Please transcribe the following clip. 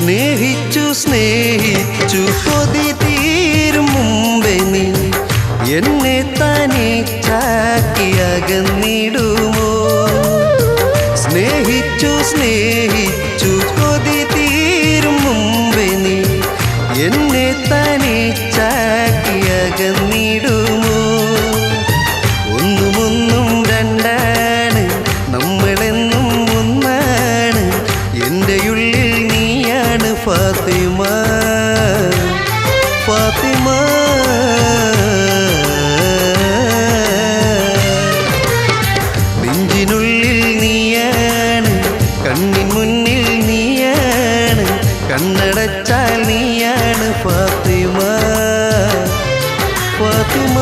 സ്നേഹിച്ചു കൊതി തീരും മുമ്പേ നീ എന്നെ തനിച്ചാക്കി അകന്നിടുമോ? സ്നേഹിച്ചു കൊതി തീരും മുമ്പേ നീ എന്നെ തനിച്ചാക്കി അകന്നിടുമോ? ഒന്നും രണ്ടാണ്, നമ്മളെന്നും ഒന്നാണ്. എൻ്റെ ഉള്ളിൽ നീയാണ് ഫാത്തിമ, ഫാത്തിമ. നെഞ്ചിനുള്ളിൽ നീയാണ്, കണ്ണിൻ മുന്നിൽ നീയാണ്, കണ്ണടച്ചാൽ നീയാണ് ഫാത്തിമ, ഫാത്തിമ.